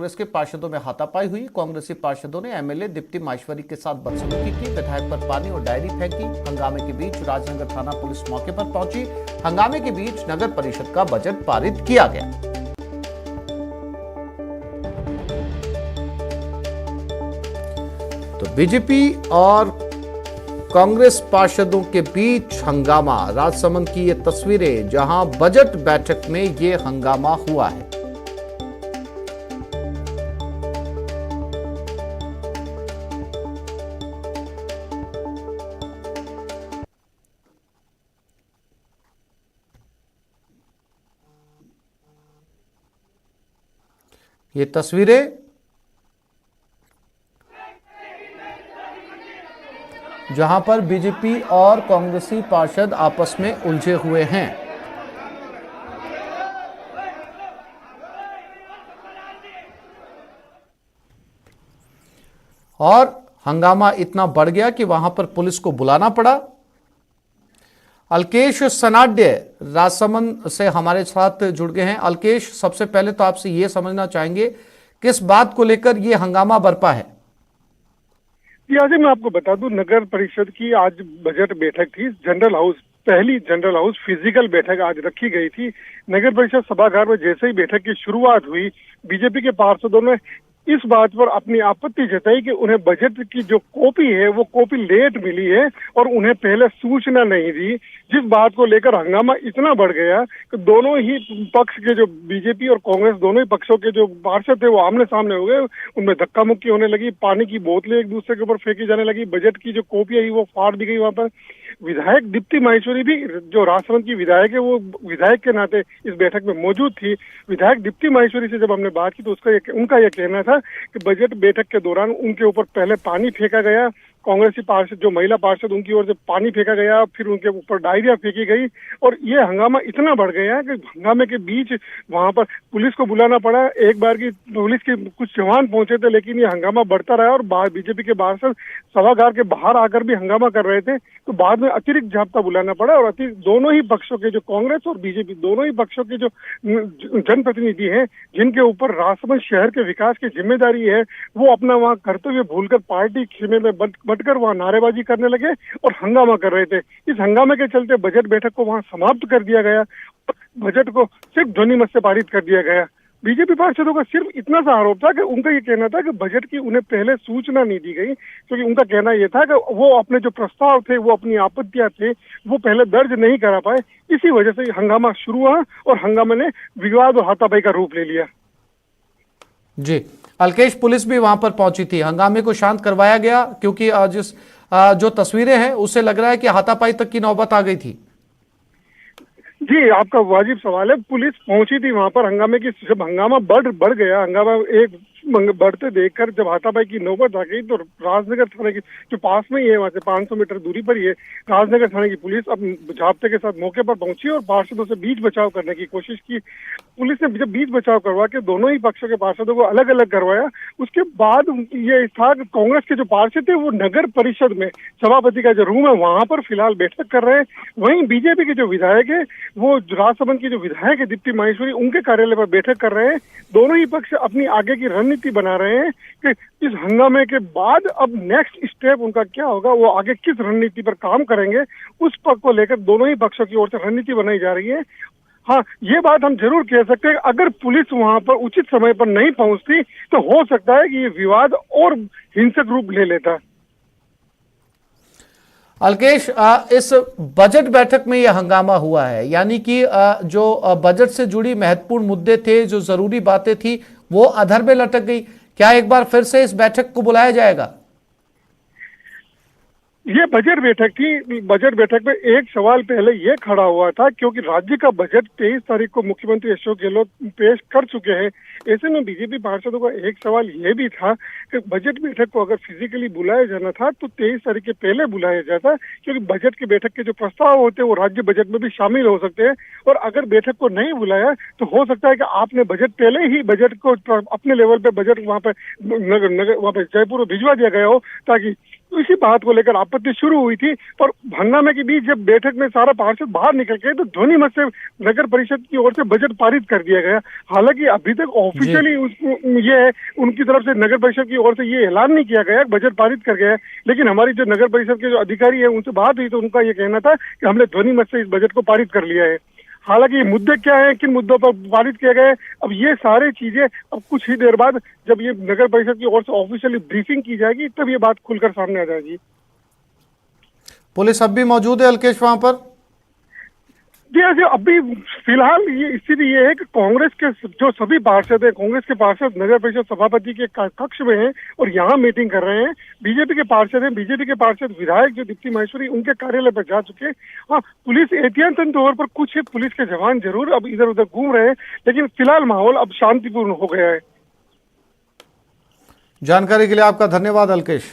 कांग्रेस के पार्षदों में हाथापाई हुई। कांग्रेसी पार्षदों ने एमएलए दीप्ति माहेश्वरी के साथ बदसलूकी की, विधायक पर पानी और डायरी फेंकी। हंगामे के बीच राजनगर थाना पुलिस मौके पर पहुंची। हंगामे के बीच नगर परिषद का बजट पारित किया गया। तो बीजेपी और कांग्रेस पार्षदों के बीच हंगामा। राजसमंद की ये तस्वीरें जहां बजट बैठक में ये हंगामा हुआ है। ये तस्वीरें जहां पर बीजेपी और कांग्रेसी पार्षद आपस में उलझे हुए हैं। और हंगामा इतना बढ़ गया कि वहां पर पुलिस को बुलाना पड़ा। अल्केश सनाड्य राजसमंद से हमारे साथ जुड़ गए हैं। अल्केश, सबसे पहले तो आपसे यह समझना चाहेंगे किस बात को लेकर यह हंगामा बरपा है। आज मैं आपको बता दूं, नगर परिषद की आज बजट बैठक थी। जनरल हाउस, पहली जनरल हाउस फिजिकल बैठक आज रखी गई थी। नगर परिषद सभागार में जैसे ही बैठक की शुरुआत हुई, बीजेपी के पार्षदों ने इस बात पर अपनी आपत्ति जताई कि उन्हें बजट की जो कॉपी है वो कॉपी लेट मिली है और उन्हें पहले सूचना नहीं दी, जिस बात को लेकर हंगामा इतना बढ़ गया कि दोनों ही पक्ष के जो बीजेपी और कांग्रेस दोनों ही पक्षों के जो पार्षद थे वो आमने सामने हो गए। उनमें धक्का मुक्की होने लगी, पानी की बोतलें एक दूसरे के ऊपर फेंकी जाने लगी, बजट की जो कॉपी आई वो फाड़ दी गई। वहां पर विधायक दीप्ति माहेश्वरी भी, जो राजसमंद की विधायक है, वो विधायक के नाते इस बैठक में मौजूद थी। विधायक दीप्ति माहेश्वरी से जब हमने बात की तो उनका यह कहना था कि बजट बैठक के दौरान उनके ऊपर पहले पानी फेंका गया, कांग्रेसी पार्षद जो महिला पार्षद उनकी ओर से पानी फेंका गया, फिर उनके ऊपर डायरिया फेंकी गई और ये हंगामा इतना बढ़ गया कि हंगामे के बीच वहां पर पुलिस को बुलाना पड़ा। एक बार की पुलिस के कुछ जवान पहुंचे थे, लेकिन ये हंगामा बढ़ता रहा और बाहर बीजेपी के पार्षद सभागार के बाहर आकर भी हंगामा कर रहे थे। तो बाद में अतिरिक्त जाब्ता बुलाना पड़ा और दोनों ही पक्षों के, जो कांग्रेस और बीजेपी दोनों ही पक्षों के जो जनप्रतिनिधि हैं, जिनके ऊपर राजसमंद शहर के विकास की जिम्मेदारी है, वो अपना वहां कर्तव्य भूलकर पार्टी खेमे में बटकर वहां नारेबाजी करने लगे और हंगामा कर रहे थे। इस हंगामे के चलते बजट बैठक को वहां समाप्त कर दिया गया। बजट को सिर्फ ध्वनिमत से पारित कर दिया गया। बीजेपी पार्षदों का सिर्फ इतना सा आरोप था कि उनका ये कहना था कि बजट की उन्हें पहले सूचना नहीं दी गई, क्योंकि उनका कहना यह था कि वो अपने जो प्रस्ताव थे, वो अपनी आपत्तियां थे, वो पहले दर्ज नहीं करा पाए। इसी वजह से हंगामा शुरू हुआ और हंगामे ने विवाद और हाथापाई का रूप ले लिया। जी अल्केश, पुलिस भी वहां पर पहुंची थी, हंगामे को शांत करवाया गया, क्योंकि जो तस्वीरें हैं उससे लग रहा है कि हाथापाई तक की नौबत आ गई थी। जी, आपका वाजिब सवाल है। पुलिस पहुंची थी वहां पर हंगामे की, जब हंगामा बढ़ गया, हंगामा एक बढ़ते देखकर जब हाथापाई की नौबत आ गई तो राजनगर थाने की जो पास में ही है, वहां से 500 मीटर दूरी पर ही है, राजनगर थाने की पुलिस अब जाब्ते के साथ मौके पर पहुंची और पार्षदों से बीच बचाव करने की कोशिश की। पुलिस ने जब बीच बचाव करवा के दोनों ही पक्षों के पार्षदों को अलग अलग करवाया, उसके बाद ये था कि कांग्रेस के जो पार्षद थे वो नगर परिषद में सभापति का जो रूम है वहां पर फिलहाल बैठक कर रहे हैं। वहीं बीजेपी के जो विधायक है, वो राजसमंद की जो विधायक है दीप्ति माहेश्वरी, उनके कार्यालय पर बैठक कर रहे हैं। दोनों ही पक्ष अपनी आगे की रणनीति बना रहे हैं कि इस हंगामे के बाद अब नेक्स्ट स्टेप उनका क्या होगा, वो आगे किस रणनीति पर काम करेंगे, उस पक्ष को लेकर दोनों ही पक्षों की ओर से रणनीति बनाई जा रही है। हाँ, ये बात हम जरूर कह सकते हैं, अगर पुलिस वहां पर उचित समय पर नहीं पहुंचती तो हो सकता है कि ये विवाद और हिंसक रूप ले लेता। अल्केश, इस बजट बैठक में यह हंगामा हुआ है, यानी कि जो बजट से जुड़ी महत्वपूर्ण मुद्दे थे, जो जरूरी बातें थी, वो अधर में लटक गई। क्या एक बार फिर से इस बैठक को बुलाया जाएगा? ये बजट बैठक थी। बजट बैठक में एक सवाल पहले ये खड़ा हुआ था, क्योंकि राज्य का बजट 23 तारीख को मुख्यमंत्री अशोक गहलोत पेश कर चुके हैं। ऐसे में बीजेपी पार्षदों का एक सवाल ये भी था कि बजट बैठक को अगर फिजिकली बुलाया जाना था तो 23 तारीख के पहले बुलाया जाता, क्योंकि बजट की बैठक के जो प्रस्ताव होते हैं वो राज्य बजट में भी शामिल हो सकते हैं। और अगर बैठक को नहीं बुलाया तो हो सकता है कि आपने बजट पहले ही बजट को अपने लेवल पे बजट वहां पे जयपुर में भिजवा दिया गया हो, ताकि तो इसी बात को लेकर आपत्ति शुरू हुई थी। और हंगामे के बीच जब बैठक में सारा पार्षद बाहर निकल गए तो ध्वनि मत से नगर परिषद की ओर से बजट पारित कर दिया गया। हालांकि अभी तक ऑफिशियली ये है, उनकी तरफ से नगर परिषद की ओर से ये ऐलान नहीं किया गया बजट पारित कर गया है। लेकिन हमारी जो नगर परिषद के जो अधिकारी है उनसे बात हुई तो उनका ये कहना था कि हमने ध्वनि मत से इस बजट को पारित कर लिया है। हालांकि ये मुद्दे क्या है, किन मुद्दों पर पारित किया गया है, अब ये सारी चीजें अब कुछ ही देर बाद जब ये नगर परिषद की ओर से ऑफिशियली ब्रीफिंग की जाएगी तब ये बात खुलकर सामने आ जाएगी। पुलिस अब भी मौजूद है अल्केश वहां पर? जी हाँ जी, अभी फिलहाल ये स्थिति ये है कि कांग्रेस के जो सभी पार्षद हैं, कांग्रेस के पार्षद नगर परिषद सभापति के कक्ष में हैं और यहाँ मीटिंग कर रहे हैं। बीजेपी के पार्षद हैं, बीजेपी के पार्षद विधायक जो दीप्ति माहेश्वरी उनके कार्यालय पर जा चुके हैं। हाँ, पुलिस एहतियातन तौर पर कुछ पुलिस के जवान जरूर अब इधर उधर घूम रहे हैं, लेकिन फिलहाल माहौल अब शांतिपूर्ण हो गया है। जानकारी के लिए आपका धन्यवाद अल्केश।